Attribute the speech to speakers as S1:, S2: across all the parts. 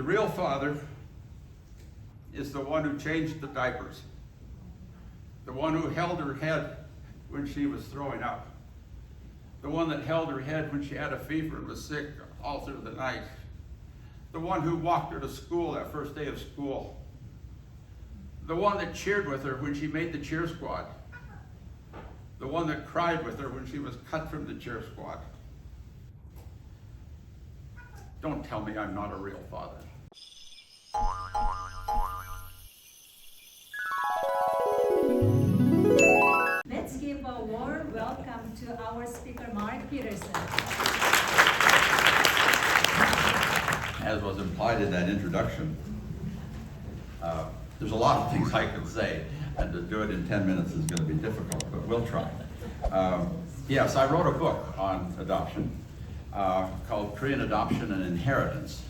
S1: real father is the one who changed the diapers, the one who held her head when she was throwing up, the one that held her head when she had a fever and was sick all through the night, the one who walked her to school that first day of school, the one that cheered with her when she made the cheer squad, the one that cried with her when she was cut from the cheer squad. Don't tell me I'm not a real father.
S2: Let's give a warm welcome to our speaker, Mark Peterson.
S1: As was implied in that introduction, there's a lot of things I could say, and to do it in 10 minutes is going to be difficult, but we'll try. Yes, I wrote a book on adoption called Korean Adoption and Inheritance,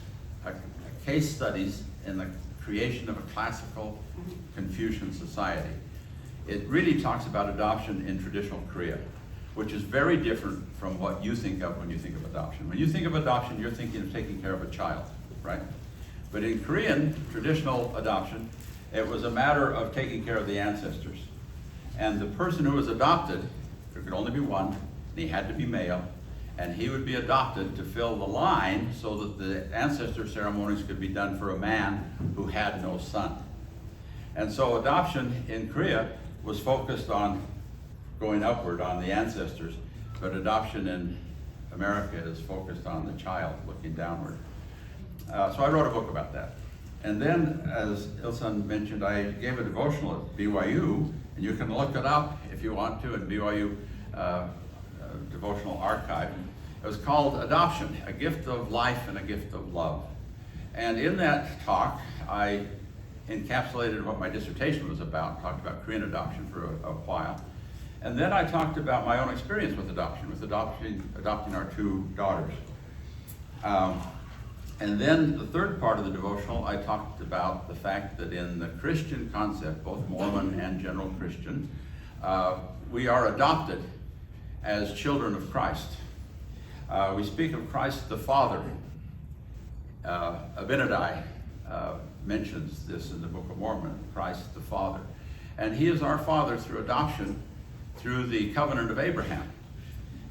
S1: a case studies in the creation of a classical Confucian society. It really talks about adoption in traditional Korea, which is very different from what you think of when you think of adoption. When you think of adoption, you're thinking of taking care of a child, right? But in Korean traditional adoption, it was a matter of taking care of the ancestors. And the person who was adopted, there could only be one, and he had to be male, and he would be adopted to fill the line so that the ancestor ceremonies could be done for a man who had no son. And so adoption in Korea was focused on going upward on the ancestors, but adoption in America is focused on the child looking downward. So I wrote a book about that. And then, as Ilsan mentioned, I gave a devotional at BYU, and you can look it up if you want to in BYU devotional archive. It was called Adoption, a Gift of Life and a Gift of Love. And in that talk, I encapsulated what my dissertation was about, talked about Korean adoption for a while. And then I talked about my own experience with adoption, adopting our two daughters. And then the third part of the devotional, I talked about the fact that in the Christian concept, both Mormon and general Christian, we are adopted as children of Christ. We speak of Christ the Father. Abinadi mentions this in the Book of Mormon, Christ the Father. And he is our Father through adoption, through the covenant of Abraham.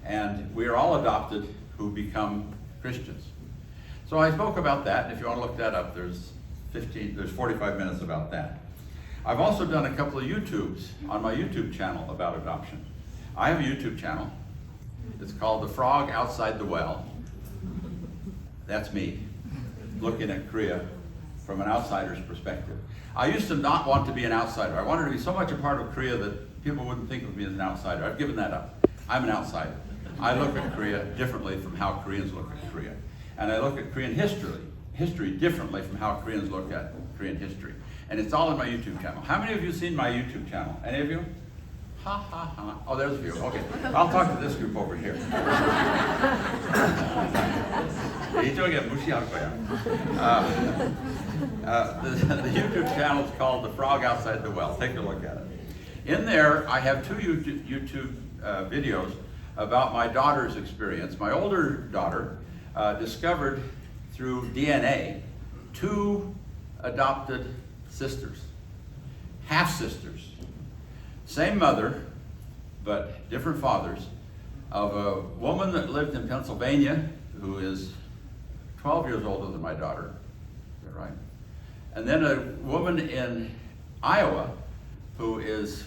S1: And we are all adopted who become Christians. So I spoke about that, and if you want to look that up, there's 45 minutes about that. I've also done a couple of YouTubes on my YouTube channel about adoption. I have a YouTube channel. It's called The Frog Outside the Well. That's me, looking at Korea from an outsider's perspective. I used to not want to be an outsider. I wanted to be so much a part of Korea that people wouldn't think of me as an outsider. I've given that up. I'm an outsider. I look at Korea differently from how Koreans look at Korea. And I look at Korean history differently from how Koreans look at Korean history. And it's all in my YouTube channel. How many of you have seen my YouTube channel? Any of you? Ha ha ha. Oh, there's a few. Okay. I'll talk to this group over here. 이쪽에 무시할 거야. The YouTube channel is called The Frog Outside the Well. Take a look at it. In there, I have two YouTube videos about my daughter's experience. My older daughter discovered through DNA two adopted sisters, half-sisters, same mother, but different fathers, of a woman that lived in Pennsylvania who is 12 years older than my daughter, is that right? And then a woman in Iowa who is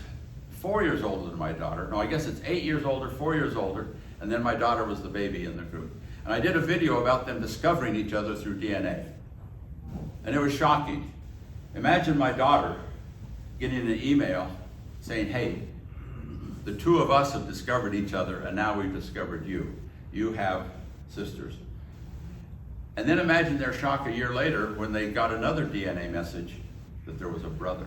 S1: 4 years older than my daughter. No, I guess it's 8 years older, 4 years older, and then my daughter was the baby in the group. And I did a video about them discovering each other through DNA. And it was shocking. Imagine my daughter getting an email saying, hey, the two of us have discovered each other, and now we've discovered you. You have sisters. And then imagine their shock a year later when they got another DNA message that there was a brother.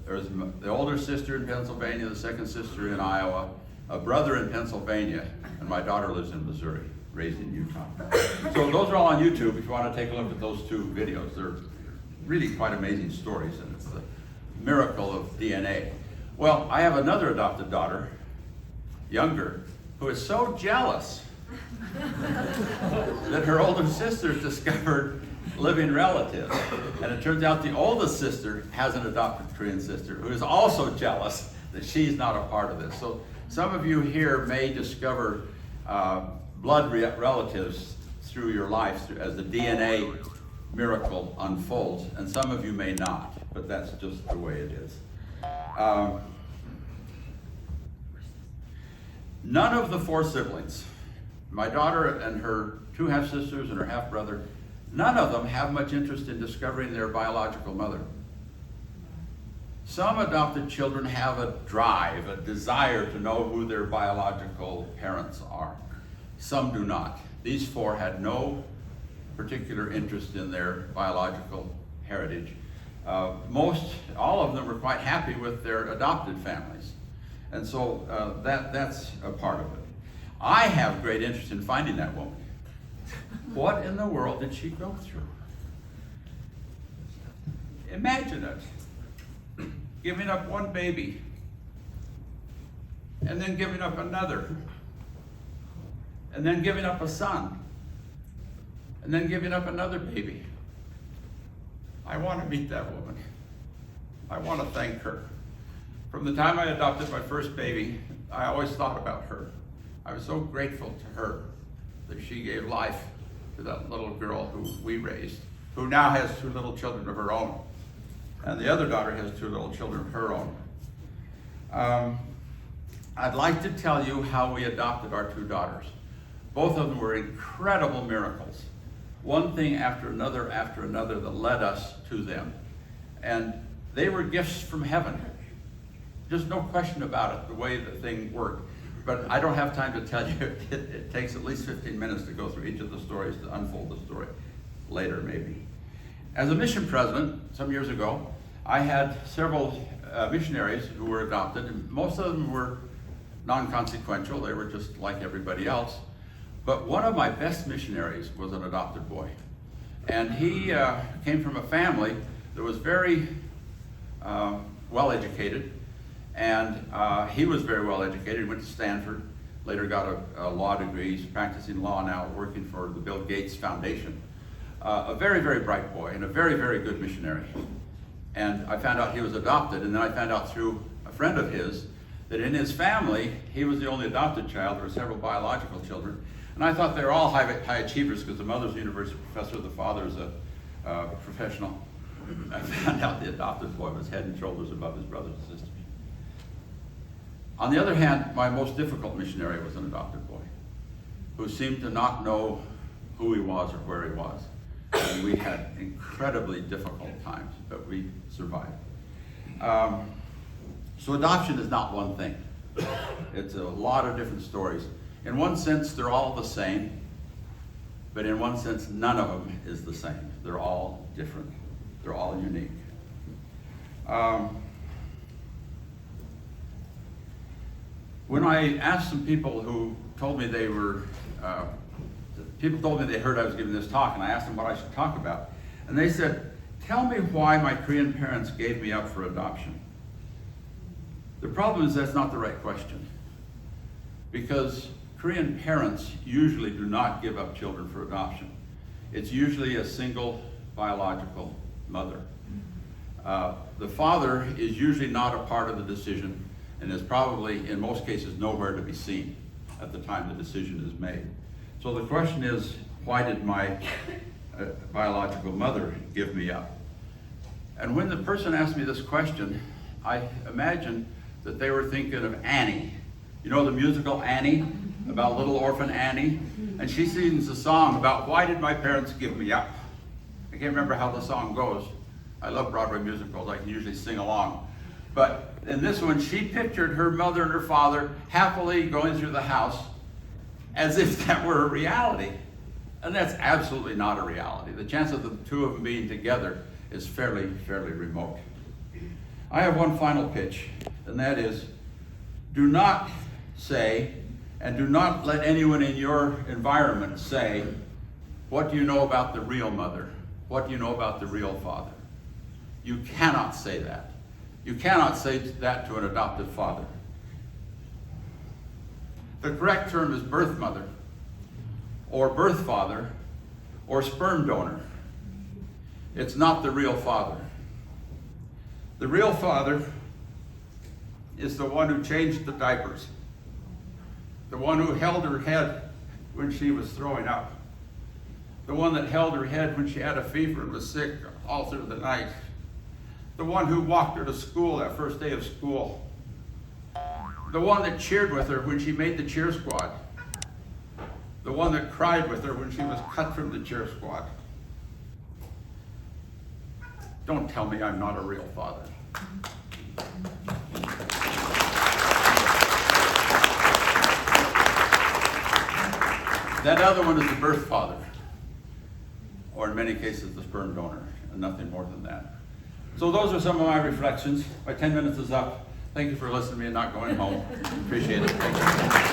S1: There was the older sister in Pennsylvania, the second sister in Iowa, a brother in Pennsylvania, and my daughter lives in Missouri, raised in Utah. So those are all on YouTube if you want to take a look at those two videos. They're really quite amazing stories, and it's the miracle of DNA. Well, I have another adopted daughter, younger, who is so jealous that her older sisters discovered living relatives. And it turns out the oldest sister has an adopted Korean sister who is also jealous that she's not a part of this. So some of you here may discover blood relatives through your life as the DNA miracle unfolds, and some of you may not, but that's just the way it is. None of the 4 siblings, my daughter and her 2 half-sisters and her half-brother, none of them have much interest in discovering their biological mother. Some adopted children have a drive, a desire to know who their biological parents are. Some do not. These 4 had no particular interest in their biological heritage. All of them were quite happy with their adopted families. And so that's a part of it. I have great interest in finding that woman. What in the world did she go through? Imagine it. Giving up one baby, and then giving up another, and then giving up a son, and then giving up another baby. I want to meet that woman. I want to thank her. From the time I adopted my first baby, I always thought about her. I was so grateful to her that she gave life to that little girl who we raised, who now has 2 little children of her own. And the other daughter has 2 little children of her own. I'd like to tell you how we adopted our 2 daughters. Both of them were incredible miracles. One thing after another that led us to them. And they were gifts from heaven. Just no question about it, the way the thing worked. But I don't have time to tell you. It takes at least 15 minutes to go through each of the stories, to unfold the story later maybe. As a mission president, some years ago, I had several missionaries who were adopted, and most of them were non-consequential. They were just like everybody else. But one of my best missionaries was an adopted boy. And he came from a family that was very well-educated. And he was very well-educated. He went to Stanford, later got a law degree. He's practicing law now, working for the Bill Gates Foundation. A very, very bright boy and a very, very good missionary. And I found out he was adopted, and then I found out through a friend of his that in his family, he was the only adopted child. There were several biological children. And I thought they were all high achievers because the mother's a university professor, the father's a professional. I found out the adopted boy was head and shoulders above his brothers and sisters. On the other hand, my most difficult missionary was an adopted boy who seemed to not know who he was or where he was. And we had incredibly difficult times, but we survived. So adoption is not one thing. It's a lot of different stories. In one sense, they're all the same, but in one sense, none of them is the same. They're all different. They're all unique. When I asked some people who told me they were, people told me they heard I was giving this talk, and I asked them what I should talk about. And they said, tell me why my Korean parents gave me up for adoption. The problem is that's not the right question. Because Korean parents usually do not give up children for adoption. It's usually a single biological mother. The father is usually not a part of the decision and is probably, in most cases, nowhere to be seen at the time the decision is made. So the question is, why did my biological mother give me up? And when the person asked me this question, I imagined that they were thinking of Annie. You know the musical Annie, about little orphan Annie? And she sings a song about why did my parents give me up? I can't remember how the song goes. I love Broadway musicals, I can usually sing along. But in this one, she pictured her mother and her father happily going through the house as if that were a reality. And that's absolutely not a reality. The chance of the 2 of them being together is fairly remote. I have one final pitch, and that is, do not say, and do not let anyone in your environment say, what do you know about the real mother? What do you know about the real father? You cannot say that. You cannot say that to an adoptive father. The correct term is birth mother. or birth father or sperm donor. It's not the real father. The real father is the one who changed the diapers, the one who held her head when she was throwing up, the one that held her head when she had a fever and was sick all through the night, the one who walked her to school that first day of school, the one that cheered with her when she made the cheer squad, the one that cried with her when she was cut from the cheer squad. Don't tell me I'm not a real father. That other one is the birth father, or in many cases the sperm donor, and nothing more than that. So those are some of my reflections. My 10 minutes is up. Thank you for listening to me and not going home. Appreciate it. Thank you.